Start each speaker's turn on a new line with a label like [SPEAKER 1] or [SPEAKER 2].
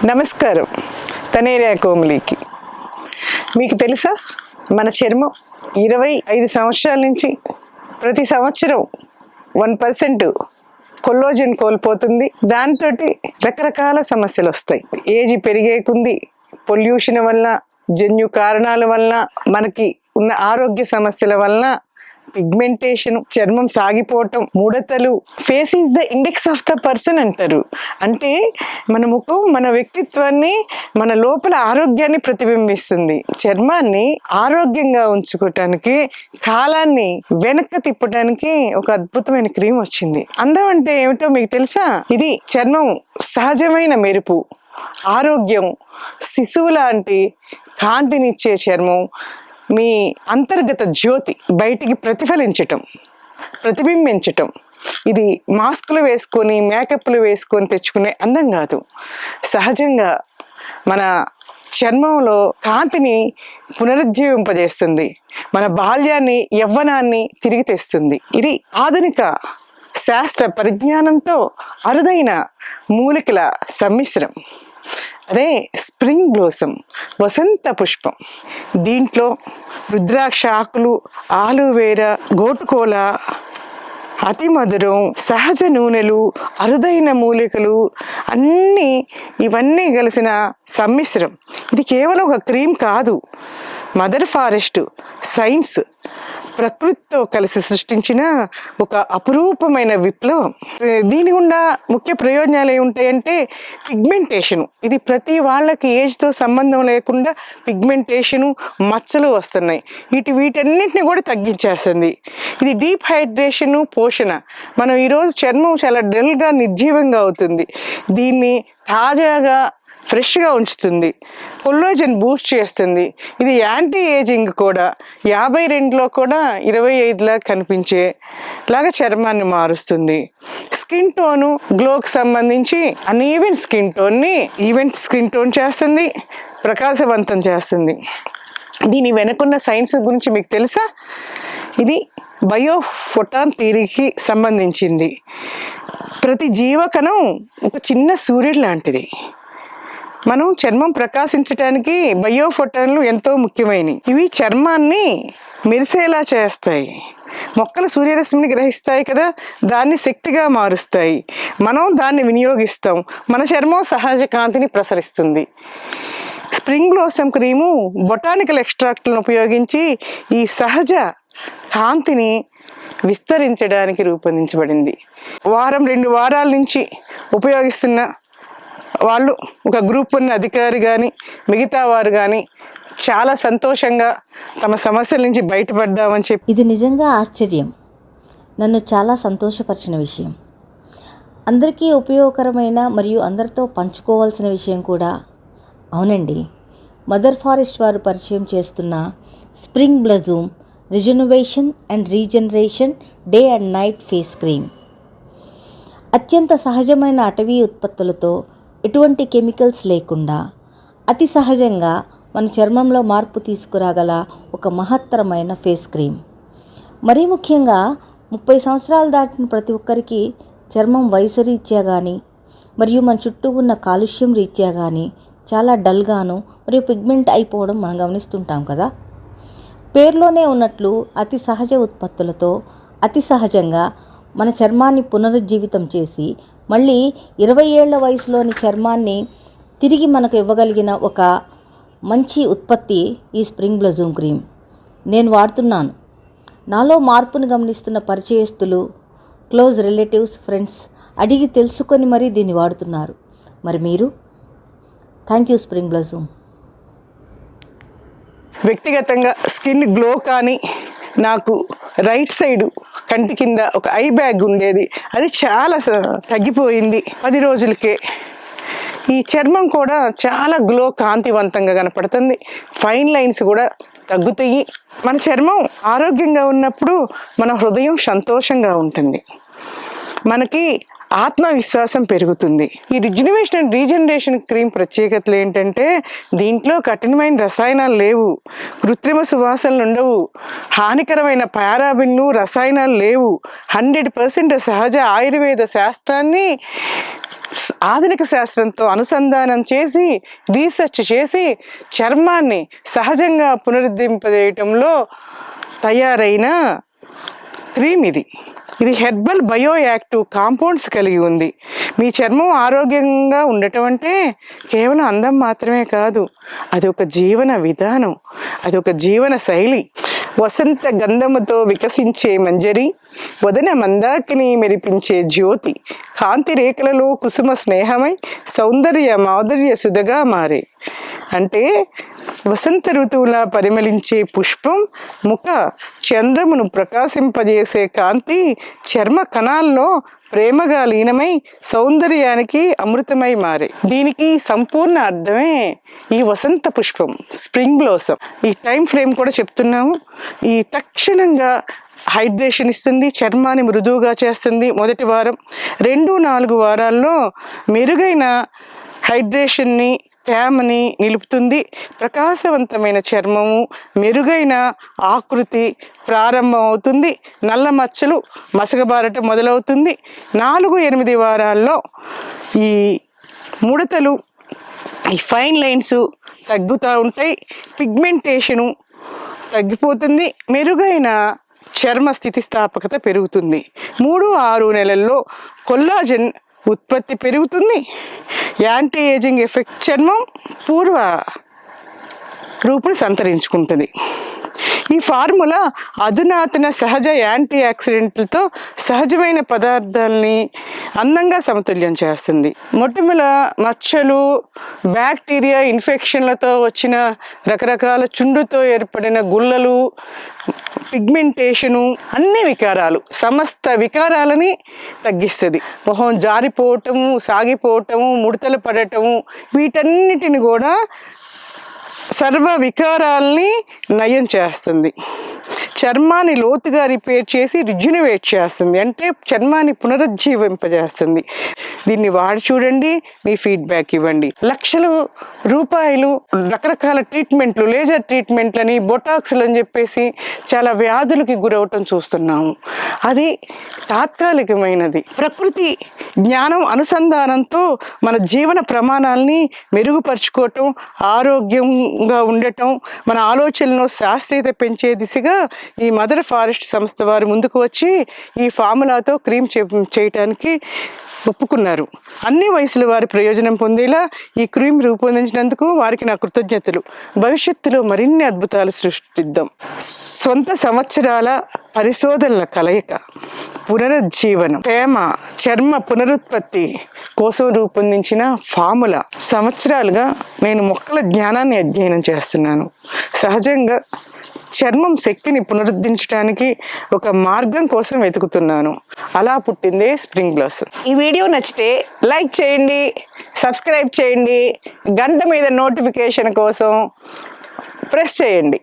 [SPEAKER 1] నమస్కారం. తనేరియా కోమలికి. మీకు తెలుసా, మన చర్మం 25 సంవత్సరాల నుంచి ప్రతి సంవత్సరం 1% కొల్లాజెన్ కోల్పోతుంది. దాంతో రకరకాల సమస్యలు వస్తాయి. ఏజ్ పెరిగే కొద్దీ, పొల్యూషన్ వల్ల, జన్యు కారణాల వల్ల, మనకి ఉన్న ఆరోగ్య సమస్యల వల్ల పిగ్మెంటేషన్, చర్మం సాగిపోవటం, ముడతలు. Face is the index of the person అంటారు. అంటే మన ముఖం మన వ్యక్తిత్వాన్ని, మన లోపల ఆరోగ్యాన్ని ప్రతిబింబిస్తుంది. చర్మాన్ని ఆరోగ్యంగా ఉంచుకోవటానికి, కాలాన్ని వెనక్కి తిప్పడానికి ఒక అద్భుతమైన క్రీమ్ వచ్చింది. అందం అంటే ఏమిటో మీకు తెలుసా? ఇది చర్మం సహజమైన మెరుపు, ఆరోగ్యం, శిశువు లాంటి కాంతినిచ్చే చర్మం, మీ అంతర్గత జ్యోతి బయటికి ప్రతిబింబించటం. ఇది మాస్కులు వేసుకొని, మేకప్లు వేసుకొని తెచ్చుకునే అందం కాదు. సహజంగా మన చర్మంలో కాంతిని పునరుజ్జీవింపజేస్తుంది. మన బాల్యాన్ని, యవ్వనాన్ని తిరిగి తెస్తుంది. ఇది ఆధునిక శాస్త్ర పరిజ్ఞానంతో అరుదైన మూలికల సమ్మిశ్రం. అదే స్ప్రింగ్ బ్లోసమ్, వసంత పుష్పం. దీంట్లో రుద్రాక్ష ఆకులు, ఆలువేరా, గోటుకోల, అతి మధురం, సహజ నూనెలు, అరుదైన మూలికలు ఇవన్నీ కలిసిన సమ్మిశ్రం. ఇది కేవలం ఒక క్రీమ్ కాదు, మదర్ ఫారెస్ట్, సైన్స్, ప్రకృతితో కలిసి సృష్టించిన ఒక అపురూపమైన విప్లవం. దీని గుండా ముఖ్య ప్రయోజనాలు ఏముంటాయంటే పిగ్మెంటేషను. ఇది ప్రతి వాళ్ళకి ఏజ్తో సంబంధం లేకుండా పిగ్మెంటేషను, మచ్చలు వస్తున్నాయి. వీటన్నిటిని కూడా తగ్గించేస్తుంది. ఇది డీప్ హైడ్రేషను, పోషణ. మనం ఈరోజు చర్మం చాలా డల్గా, నిర్జీవంగా అవుతుంది. దీన్ని తాజాగా, ఫ్రెష్గా ఉంచుతుంది. కొల్లాజెన్ బూస్ట్ చేస్తుంది. ఇది యాంటీ ఏజింగ్ కూడా. 52లో కూడా 25లా కనిపించేలాగా చర్మాన్ని మారుస్తుంది. స్కిన్ టోను, గ్లోకి సంబంధించి అన్ఈవెన్ స్కిన్ టోన్ని ఈవెంట్ స్కిన్ టోన్ చేస్తుంది, ప్రకాశవంతం చేస్తుంది. దీని వెనుకున్న సైన్స్ గురించి మీకు తెలుసా? ఇది బయోఫోటాన్ థియరీకి సంబంధించింది. ప్రతి జీవకణం ఒక చిన్న సూర్యుడు లాంటిది. మనం చర్మం ప్రకాశించడానికి బయోఫోటాన్లు ఎంతో ముఖ్యమైనవి. ఇవి చర్మాన్ని మెరిసేలా చేస్తాయి. మొక్కలు సూర్యరశ్మిని గ్రహిస్తాయి కదా, దాన్ని శక్తిగా మారుస్తాయి. మనం దాన్ని వినియోగిస్తాం. మన చర్మం సహజ కాంతిని ప్రసరిస్తుంది. స్ప్రింగ్ బ్లోసమ్ క్రీము బొటానికల్ ఎక్స్ట్రాక్ట్లను ఉపయోగించి ఈ సహజ కాంతిని విస్తరించడానికి రూపొందించబడింది. 1-2 వారాల నుంచి ఉపయోగిస్తున్న వాళ్ళు, ఒక గ్రూప్ ఉన్న అధికారి కానీ, మిగతా వారు కానీ చాలా సంతోషంగా తమ సమస్యల నుంచి బయటపడ్డామని చెప్పి.
[SPEAKER 2] ఇది నిజంగా ఆశ్చర్యం, నన్ను చాలా సంతోషపరిచిన విషయం. అందరికీ ఉపయోగకరమైన మరియు అందరితో పంచుకోవాల్సిన విషయం కూడా. అవునండి, మదర్ ఫారెస్ట్ వారు పరిచయం చేస్తున్న Spring Blossom regeneration and regeneration day and night face cream అత్యంత సహజమైన అటవీ ఉత్పత్తులతో, ఎటువంటి కెమికల్స్ లేకుండా, అతి సహజంగా మన చర్మంలో మార్పు తీసుకురాగల ఒక మహత్తరమైన ఫేస్ క్రీమ్. మరీ ముఖ్యంగా 30 సంవత్సరాలు దాటిన ప్రతి ఒక్కరికి చర్మం వయసు రీత్యా కానీ, మరియు మన చుట్టూ ఉన్న కాలుష్యం రీత్యా కానీ చాలా డల్గాను మరియు పిగ్మెంట్ అయిపోవడం మనం గమనిస్తుంటాం కదా. పేరులోనే ఉన్నట్లు అతి సహజ ఉత్పత్తులతో అతి సహజంగా మన చర్మాన్ని పునరుజ్జీవితం చేసి, మళ్ళీ 20 ఏళ్ల వయసులోని చర్మాన్ని తిరిగి మనకు ఇవ్వగలిగిన ఒక మంచి ఉత్పత్తి ఈ స్ప్రింగ్ బ్లజూమ్ క్రీమ్. నేను వాడుతున్నాను. నాలో మార్పును గమనిస్తున్న పరిచయస్తులు, క్లోజ్ రిలేటివ్స్, ఫ్రెండ్స్ అడిగి తెలుసుకొని మరీ దీన్ని వాడుతున్నారు. మరి మీరు? Thank you Spring Blossom.
[SPEAKER 1] వ్యక్తిగతంగా స్కిన్ గ్లో కానీ, నాకు రైట్ సైడు కంటి కింద ఒక ఐ బ్యాగ్ ఉండేది, అది చాలా తగ్గిపోయింది 10 రోజులకే. ఈ చర్మం కూడా చాలా గ్లో, కాంతివంతంగా కనపడుతుంది. ఫైన్ లైన్స్ కూడా తగ్గుతాయి. మన చర్మం ఆరోగ్యంగా ఉన్నప్పుడు మన హృదయం సంతోషంగా ఉంటుంది. మనకి ఆత్మవిశ్వాసం పెరుగుతుంది. ఈ రిజ్యునవేషన్ అండ్ రీజనరేషన్ క్రీమ్ ప్రత్యేకతలు ఏంటంటే దీంట్లో కఠినమైన రసాయనాలు లేవు, కృత్రిమ సువాసనలు ఉండవు, హానికరమైన పారాబిన్ను రసాయనాలు లేవు. 100% సహజ ఆయుర్వేద శాస్త్రాన్ని ఆధునిక శాస్త్రంతో అనుసంధానం చేసి రీసెర్చ్ చేసి చర్మాన్ని సహజంగా పునరుద్ధరింపజేయటంలో తయారైన క్రీమ్ ఇది. ఇది హెర్బల్ బయో యాక్టివ్ కాంపౌండ్స్ కలిగి ఉంది. మీ చర్మం ఆరోగ్యంగా ఉండటం అంటే కేవలం అందం మాత్రమే కాదు, అది ఒక జీవన విధానం, అది ఒక జీవన శైలి. వసంత గంధముతో వికసించే మంజరి, వదన మందాకిని మెరిపించే జ్యోతి, కాంతి రేఖలలో కుసుమ స్నేహమై సౌందర్య మాధుర్య సుధగా మారే. అంటే వసంత ఋతువులా పరిమళించే పుష్పం ముఖ చంద్రమును ప్రకాశింపజేసే కాంతి చర్మ కణాల్లో ప్రేమగా లీనమై సౌందర్యానికి అమృతమై మారే. దీనికి సంపూర్ణ అర్థమే ఈ వసంత పుష్పం, స్ప్రింగ్ బ్లోసమ్. ఈ టైం ఫ్రేమ్ కూడా చెప్తున్నాము. ఈ తక్షణంగా హైడ్రేషన్ ఇస్తుంది, చర్మాన్ని మృదువుగా చేస్తుంది. మొదటి వారం 2-4 వారాల్లో మెరుగైన హైడ్రేషన్ని తేమని నిలుపుతుంది. ప్రకాశవంతమైన చర్మము, మెరుగైన ఆకృతి ప్రారంభం అవుతుంది. నల్ల మచ్చలు మసకబారటం మొదలవుతుంది. 4-8 వారాల్లో ఈ ముడతలు, ఈ ఫైన్ లైన్స్ తగ్గుతూ ఉంటాయి. పిగ్మెంటేషను తగ్గిపోతుంది. మెరుగైన చర్మ స్థితిస్థాపకత పెరుగుతుంది. 3-6 నెలల్లో కొల్లాజన్ ఉత్పత్తి పెరుగుతుంది. యాంటీ ఏజింగ్ ఎఫెక్ట్, చర్మం పూర్వ రూపును సంతరించుకుంటుంది. ఈ ఫార్ములా అధునాతన సహజ యాంటీ ఆక్సిడెంట్లతో సహజమైన పదార్థాలని అందంగా సమతుల్యం చేస్తుంది. మొటిమల, మచ్చలు, బ్యాక్టీరియా ఇన్ఫెక్షన్లతో వచ్చిన రకరకాల చుండుతో ఏర్పడిన గుల్లలు, పిగ్మెంటేషను, అన్ని వికారాలు, సమస్త వికారాలని తగ్గిస్తుంది. మొహం జారిపోవటము, సాగిపోవటము, ముడతలు పడటము, వీటన్నిటిని కూడా సర్వ వికారాల్ని నయం చేస్తుంది. చర్మాన్ని లోతుగా రిపేర్ చేసి రిజ్యునవేట్ చేస్తుంది, అంటే చర్మాన్ని పునరుజ్జీవింపజేస్తుంది. దీన్ని వాడి చూడండి, మీ ఫీడ్బ్యాక్ ఇవ్వండి. లక్షల రూపాయలు రకరకాల ట్రీట్మెంట్లు, లేజర్ ట్రీట్మెంట్లని, బొటాక్స్లు అని చెప్పేసి చాలా వ్యాధులకి గురవటం చూస్తున్నాము. అది తాత్కాలికమైనది. ప్రకృతి జ్ఞానం అనుసంధానంతో మన జీవన ప్రమాణాలని మెరుగుపరుచుకోవటం, ఆరోగ్యంగా ఉండటం, మన ఆలోచనలను శాస్త్రీయత పెంచే దిశగా ఈ మదర్ ఫారెస్ట్ సంస్థ వారు ముందుకు వచ్చి ఈ ఫార్ములాతో క్రీమ్ చేయటానికి ఒప్పుకున్నారు. అన్ని వయసుల వారి ప్రయోజనం పొందేలా ఈ క్రీమ్ రూపొందించినందుకు వారికి నా కృతజ్ఞతలు. భవిష్యత్తులో మరిన్ని అద్భుతాలు సృష్టిద్దాం. సొంత సంవత్సరాల పరిశోధనల కలయిక, పునరుజ్జీవనం, తేమ, చర్మ పునరుత్పత్తి కోసం రూపొందించిన ఫార్ములా. సంవత్సరాలుగా నేను మొక్కల జ్ఞానాన్ని అధ్యయనం చేస్తున్నాను. సహజంగా చర్మం శక్తిని పునరుద్ధరించడానికి ఒక మార్గం కోసం వెతుకుతున్నాను. అలా పుట్టిందే స్ప్రింగ్ బ్లాసమ్. ఈ వీడియో నచ్చితే లైక్ చేయండి, సబ్స్క్రైబ్ చేయండి, గంట మీద నోటిఫికేషన్ కోసం ప్రెస్ చేయండి.